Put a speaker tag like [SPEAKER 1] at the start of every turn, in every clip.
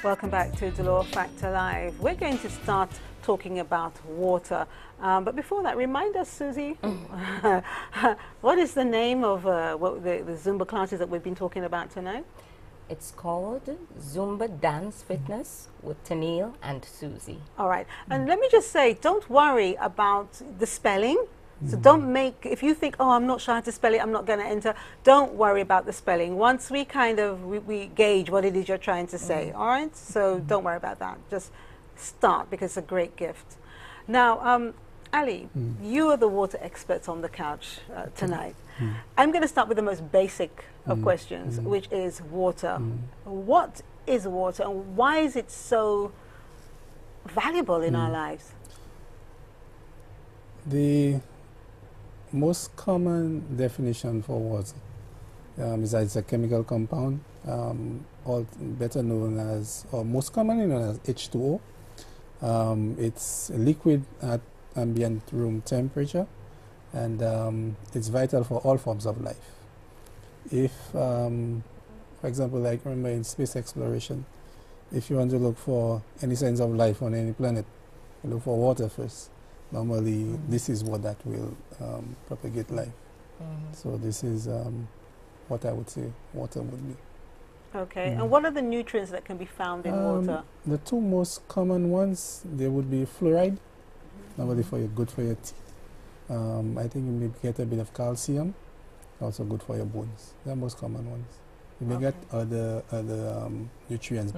[SPEAKER 1] Welcome back to Delore Factor Live. We're going to start talking about water. But before that, remind us, Susie, what is the name of the Zumba classes that we've been talking about tonight?
[SPEAKER 2] It's called Zumba Dance Fitness with Tennille and Susie.
[SPEAKER 1] All right. And let me just say, don't worry about the spelling. So don't make, if you think, oh, I'm not sure how to spell it, I'm not going to enter, don't worry about the spelling. Once we kind of, we gauge what it is you're trying to say, all right? So don't worry about that. Just start, because it's a great gift. Now, Ali, you are the water experts on the couch tonight. I'm going to start with the most basic of questions, which is water. What is water, and why is it so valuable in our lives?
[SPEAKER 3] The most common definition for water is that it's a chemical compound, or better known as, or most commonly known as H2O. It's liquid at ambient room temperature, and it's vital for all forms of life. If, for example, like remember in space exploration, if you want to look for any signs of life on any planet, you look for water first. Normally, this is what that will propagate life. So this is what I would say water would be. Okay,
[SPEAKER 1] and what are the nutrients that can be found in water?
[SPEAKER 3] The two most common ones, they would be fluoride, normally good for your teeth. I think you may get a bit of calcium, also good for your bones. They're the most common ones. You may get other nutrients,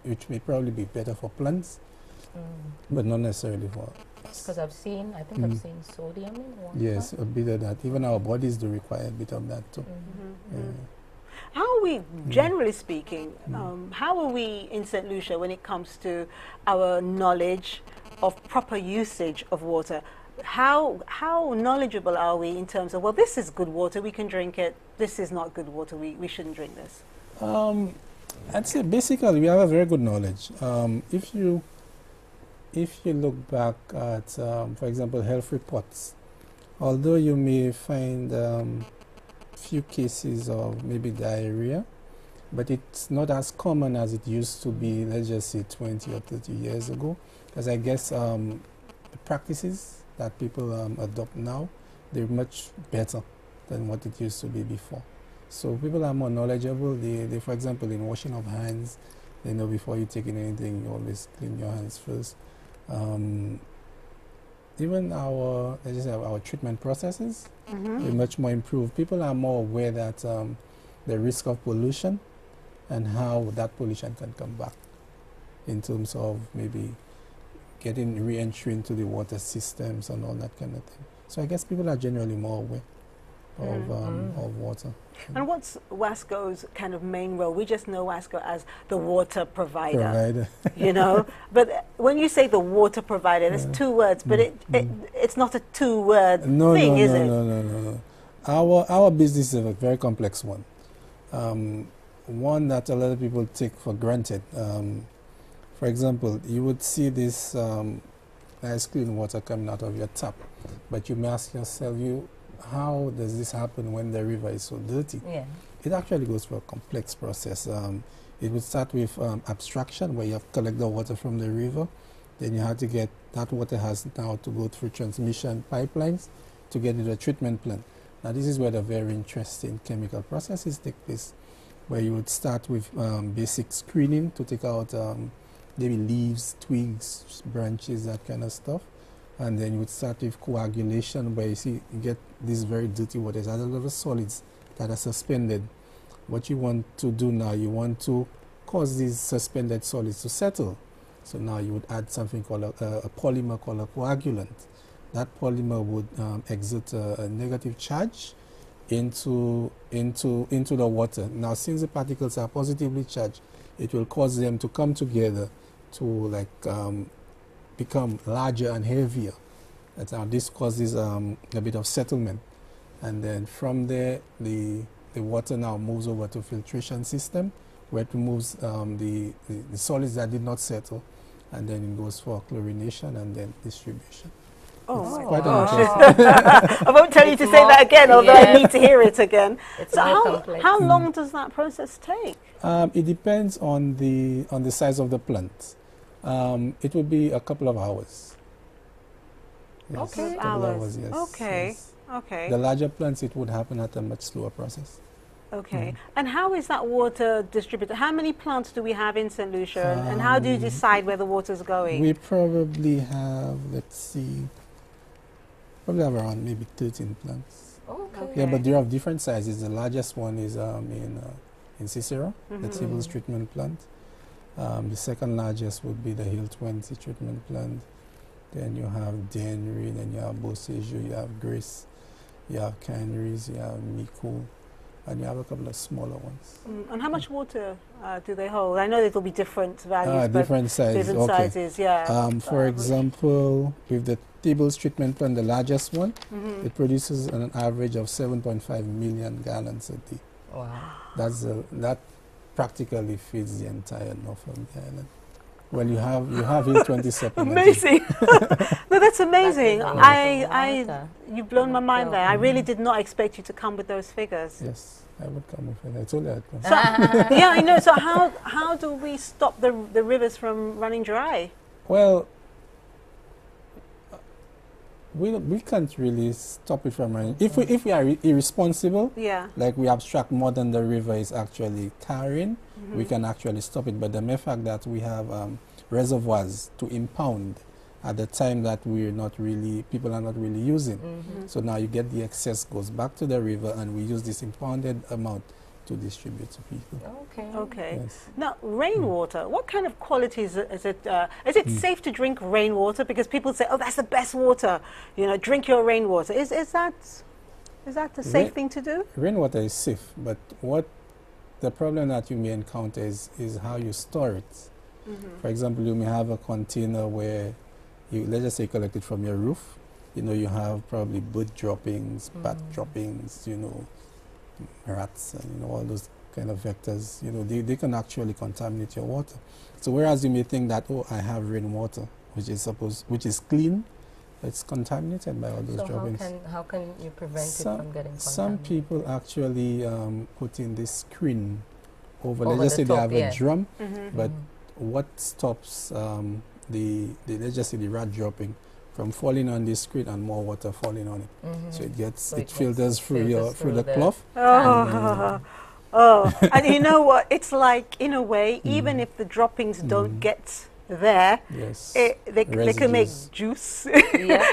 [SPEAKER 3] which may probably be better for plants, but not necessarily for us.
[SPEAKER 2] Because I think I've seen sodium in water.
[SPEAKER 3] Yes, a bit of that. Even our bodies do require a bit of that too.
[SPEAKER 1] How are we, generally speaking, how are we in St. Lucia when it comes to our knowledge of proper usage of water? How knowledgeable are we in terms of, well, this is good water, we can drink it, this is not good water, we shouldn't drink this?
[SPEAKER 3] I'd say basically we have a very good knowledge. If you look back at, for example, health reports, although you may find few cases of maybe diarrhea, but it's not as common as it used to be, let's just say 20 or 30 years ago, because I guess the practices that people adopt now, they're much better than what it used to be before. So people are more knowledgeable. They, for example, in washing of hands, they know before you take in anything, you always clean your hands first. Even our, let's just say our treatment processes are much more improved. People are more aware that the risk of pollution and how that pollution can come back in terms of maybe getting re-entry into the water systems and all that kind of thing. So I guess people are generally more aware of water.
[SPEAKER 1] And what's WASCO's kind of main role? We just know WASCO as the water provider. You know, but when you say the water provider, there's two words, but it's not a two-word thing, is it?
[SPEAKER 3] No. Our business is a very complex one. One that a lot of people take for granted. For example, you would see this nice clean water coming out of your tap, but you may ask yourself, how does this happen when the river is so dirty? It actually goes through a complex process. It would start with abstraction, where you have to collect the water from the river. Then you have to get, that water has now to go through transmission pipelines to get into a treatment plant. Now this is where the very interesting chemical processes take place, where you would start with basic screening to take out maybe leaves, twigs, branches, that kind of stuff. And then you would start with coagulation, where you get these very dirty waters, a lot of solids that are suspended. What you want to do now, you want to cause these suspended solids to settle. So now you would add something called a polymer called a coagulant. That polymer would exert a negative charge into the water. Now, since the particles are positively charged, it will cause them to come together to become larger and heavier. Now this causes a bit of settlement, and then from there the water now moves over to filtration system, where it removes the solids that did not settle, and then it goes for chlorination and then distribution.
[SPEAKER 1] Oh,
[SPEAKER 3] It's
[SPEAKER 1] my
[SPEAKER 3] quite
[SPEAKER 1] gosh.
[SPEAKER 3] interesting.
[SPEAKER 1] I won't tell you
[SPEAKER 2] It's
[SPEAKER 1] to say
[SPEAKER 2] more-
[SPEAKER 1] that again, although I
[SPEAKER 2] yeah.
[SPEAKER 1] need to hear it again.
[SPEAKER 2] It's
[SPEAKER 1] So
[SPEAKER 2] more complex.
[SPEAKER 1] how long does that process take?
[SPEAKER 3] It depends on the size of the plant. It would be a couple of hours. Yes,
[SPEAKER 2] Okay.
[SPEAKER 3] couple of
[SPEAKER 1] Hours.
[SPEAKER 3] yes.
[SPEAKER 1] Okay.
[SPEAKER 3] Yes.
[SPEAKER 1] Okay.
[SPEAKER 3] The larger plants, it would happen at a much slower process.
[SPEAKER 1] Okay. And how is that water distributed? How many plants do we have in St. Lucia? And how do you decide where the water's going?
[SPEAKER 3] We probably have, let's see, probably have around maybe 13 plants.
[SPEAKER 2] Okay.
[SPEAKER 3] Yeah, but they're of different sizes. The largest one is in Cicero, the Sewell's treatment plant. The second largest would be the Hill 20 treatment plant. Then you have Denry, then you have Beausejour, you have Grace, you have Canaries, you have Mico, and you have a couple of smaller ones.
[SPEAKER 1] And how much water do they hold? I know it'll be different values, but
[SPEAKER 3] Different sizes.
[SPEAKER 1] different
[SPEAKER 3] Okay.
[SPEAKER 1] sizes, yeah.
[SPEAKER 3] For example, with the Tibbles treatment plant, the largest one, it produces an average of 7.5 million gallons a day.
[SPEAKER 2] Wow.
[SPEAKER 3] That practically feeds the entire north of the island. Well, you have Hill 20 supplemented.
[SPEAKER 1] Amazing. No, that's amazing.
[SPEAKER 2] That is a lot of water.
[SPEAKER 1] You've blown my mind there. I really did not expect you to come with those figures.
[SPEAKER 3] Yes, I would come with it. I told you I'd come.
[SPEAKER 1] So, yeah, I know. So how do we stop the rivers from running dry?
[SPEAKER 3] Well, we can't really stop it from running. If we are irresponsible,
[SPEAKER 1] Yeah.
[SPEAKER 3] like we abstract more than the river is actually carrying, we can actually stop it. But the mere fact that we have reservoirs to impound at the time that people are not really using. So now you get the excess goes back to the river, and we use this impounded amount to distribute to people.
[SPEAKER 2] Okay.
[SPEAKER 1] Okay.
[SPEAKER 3] Yes.
[SPEAKER 1] Now, rainwater. What kind of qualities is it? Is it safe to drink rainwater? Because people say, "Oh, that's the best water." You know, drink your rainwater. Is that a safe thing to do?
[SPEAKER 3] Rainwater is safe, but what the problem that you may encounter is how you store it. For example, you may have a container where let's just say, collect it from your roof. You know, you have probably bird droppings, bat droppings, rats, and all those kind of vectors. They can actually contaminate your water. So whereas you may think that, oh, I have rainwater, which is clean, it's contaminated by all those
[SPEAKER 2] So
[SPEAKER 3] droppings.
[SPEAKER 2] how can you prevent it from getting contaminated?
[SPEAKER 3] Some people actually put in this screen over.
[SPEAKER 2] Over
[SPEAKER 3] Let's just
[SPEAKER 2] the
[SPEAKER 3] say they
[SPEAKER 2] top,
[SPEAKER 3] have a drum, but
[SPEAKER 2] Mm-hmm.
[SPEAKER 3] what stops the let's just say the rat dropping from falling on this screen and more water falling on it? So it filters through the cloth.
[SPEAKER 1] Oh, and you know what? It's like, in a way, even if the droppings don't get there,
[SPEAKER 3] Yes,
[SPEAKER 1] they can make
[SPEAKER 3] Residues.
[SPEAKER 1] juice.
[SPEAKER 2] Yeah.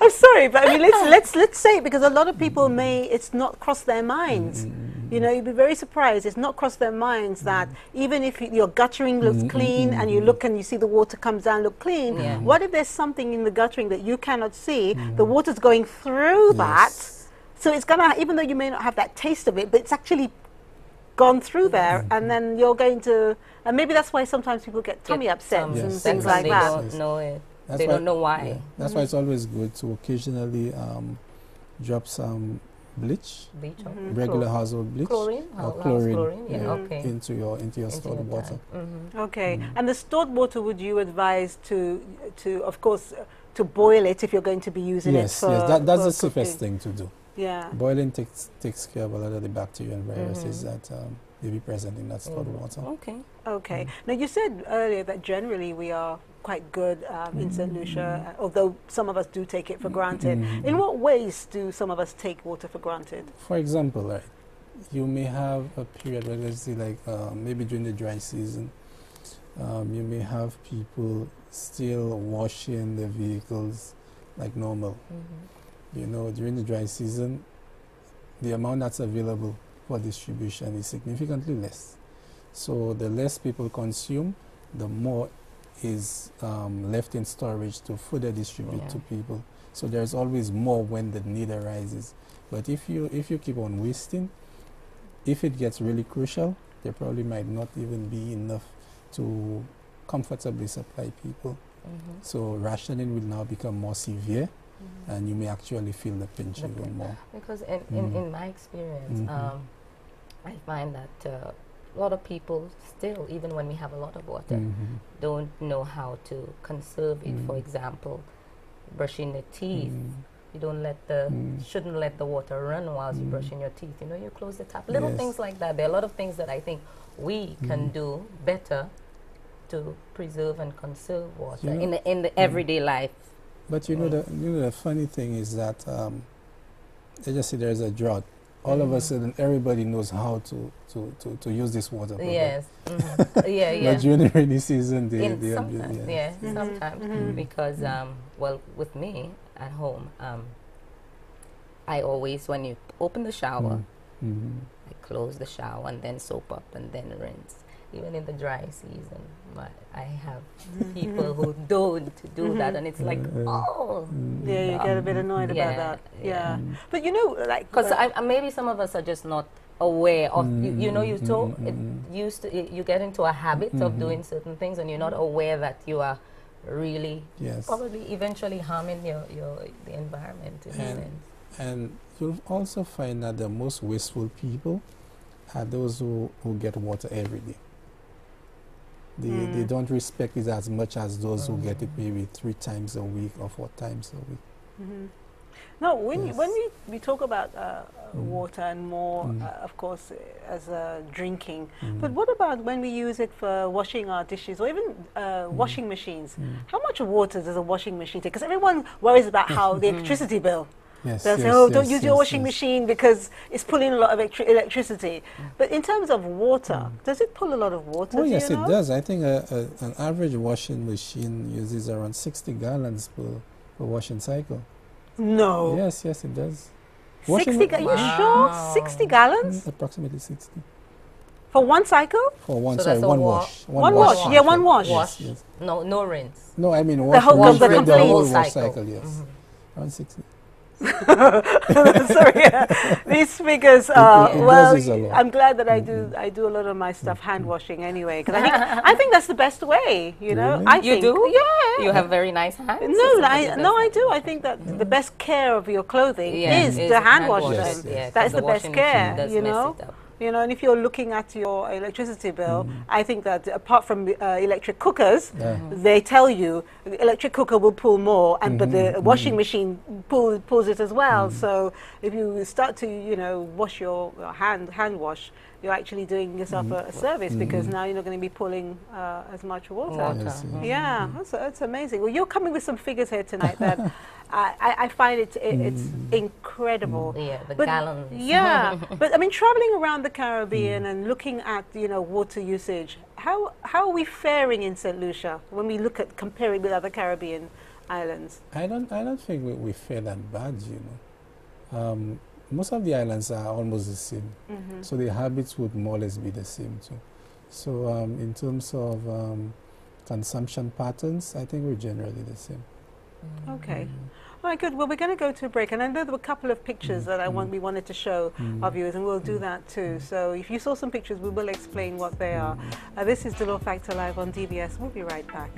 [SPEAKER 1] I'm sorry, but I mean, let's say it, because a lot of people it's not crossed their minds. You know, you'd be very surprised. It's not crossed their minds that even if your guttering looks clean and you look and you see the water comes down, look clean, what if there's something in the guttering that you cannot see? The water's going through that. So it's going to, even though you may not have that taste of it, but it's actually gone through there, and then you're going to, and maybe that's why sometimes people get tummy upsets and
[SPEAKER 3] Yes,
[SPEAKER 1] things
[SPEAKER 3] yes,
[SPEAKER 1] like
[SPEAKER 2] they
[SPEAKER 1] that.
[SPEAKER 2] don't know it.
[SPEAKER 3] That's
[SPEAKER 2] They
[SPEAKER 3] why-
[SPEAKER 2] don't know why.
[SPEAKER 3] yeah, that's why it's always good to occasionally drop some bleach,
[SPEAKER 2] Bleach or
[SPEAKER 3] regular household bleach,
[SPEAKER 2] chlorine?
[SPEAKER 3] or
[SPEAKER 2] House
[SPEAKER 3] chlorine,
[SPEAKER 2] Yeah, okay.
[SPEAKER 3] into your stored water.
[SPEAKER 1] Okay, and the stored water, would you advise to of course, to boil it if you're going to be using it
[SPEAKER 3] Yes,
[SPEAKER 1] for
[SPEAKER 3] yes, that's
[SPEAKER 1] for
[SPEAKER 3] the safest
[SPEAKER 1] cooking?
[SPEAKER 3] thing to do.
[SPEAKER 1] Yeah.
[SPEAKER 3] Boiling takes care of a lot of the bacteria and viruses that may be present in that stored water.
[SPEAKER 2] Okay.
[SPEAKER 1] Okay. Now, you said earlier that generally we are quite good in St. Lucia, although some of us do take it for granted. In what ways do some of us take water for granted?
[SPEAKER 3] For example, right, you may have a period where, let's say, like maybe during the dry season, you may have people still washing their vehicles like normal. You know, during the dry season, the amount that's available for distribution is significantly less. So the less people consume, the more is left in storage to further distribute to people. So there's always more when the need arises. But if you keep on wasting, if it gets really crucial, there probably might not even be enough to comfortably supply people. So rationing will now become more severe, and you may actually feel the pinch even more.
[SPEAKER 2] Because in my experience, I find that a lot of people still, even when we have a lot of water, don't know how to conserve it. For example, brushing the teeth. You don't let the shouldn't let the water run while you're brushing your teeth. You know, you close the tap. Little things like that. There are a lot of things that I think we can do better to preserve and conserve water in the everyday life.
[SPEAKER 3] But you know the funny thing is that let's just say there's a drought. All of a sudden, everybody knows how to use this water.
[SPEAKER 2] Yes. Yeah.
[SPEAKER 3] But during the rainy season,
[SPEAKER 2] sometimes because well, with me at home, I always, when you open the shower, I close the shower and then soap up and then rinse. Even in the dry season, but I have people who don't do that, and it's like,
[SPEAKER 1] yeah, you get a bit annoyed about that. Yeah, but you know, like,
[SPEAKER 2] because maybe some of us are just not aware of. You know, you get into a habit of doing certain things, and you're not aware that you are really probably eventually harming the environment in a sense.
[SPEAKER 3] And you'll also find that the most wasteful people are those who get water every day. They don't respect it as much as those who get it maybe 3 times a week or 4 times a week.
[SPEAKER 1] No, when we talk about water and more, of course, as drinking, but what about when we use it for washing our dishes or even washing machines? How much water does a washing machine take? Because everyone worries about how the electricity bill. They'll say, oh, don't use your washing machine because it's pulling a lot of electricity. But in terms of water, does it pull a lot of water?
[SPEAKER 3] Oh, yes, it does. I think an average washing machine uses around 60 gallons per washing cycle.
[SPEAKER 1] No.
[SPEAKER 3] Yes, it does.
[SPEAKER 1] 60 you sure? 60 gallons?
[SPEAKER 3] Approximately 60.
[SPEAKER 1] For one cycle?
[SPEAKER 3] For one,
[SPEAKER 2] so
[SPEAKER 3] one wash.
[SPEAKER 1] One wash. Yeah, one wash.
[SPEAKER 3] Yes.
[SPEAKER 2] No rinse.
[SPEAKER 3] No, I mean
[SPEAKER 1] the whole
[SPEAKER 3] wash cycle, yes. Around 60.
[SPEAKER 1] Sorry, these figures are well. I'm glad that I do a lot of my stuff hand washing anyway, because I think that's the best way. You know,
[SPEAKER 3] Really?
[SPEAKER 2] You do?
[SPEAKER 1] Yeah.
[SPEAKER 2] You have very nice hands.
[SPEAKER 1] No, I do. I think that the best care of your clothing is to hand wash them.
[SPEAKER 3] Yes.
[SPEAKER 1] That's the best care. You know. You know, and if you're looking at your electricity bill, I think that apart from electric cookers, they tell you the electric cooker will pull more, and but the washing machine pulls it as well. So if you start to wash your hand wash, you're actually doing yourself a service, because now you're not going to be pulling as much water. Yeah, that's amazing. Well, you're coming with some figures here tonight that I find it's incredible.
[SPEAKER 2] Yeah, the gallons.
[SPEAKER 1] Yeah, but I mean, traveling around the Caribbean and looking at water usage, how are we faring in St. Lucia when we look at comparing with other Caribbean islands?
[SPEAKER 3] I don't think we fare that bad. Most of the islands are almost the same, so the habits would more or less be the same too. So in terms of consumption patterns, I think we're generally the same.
[SPEAKER 1] Okay. All right, good. Well, we're going to go to a break, and I know there were a couple of pictures that we wanted to show our viewers, and we'll do that too. So if you saw some pictures, we will explain what they are. This is The Law Factor Live on DBS. We'll be right back.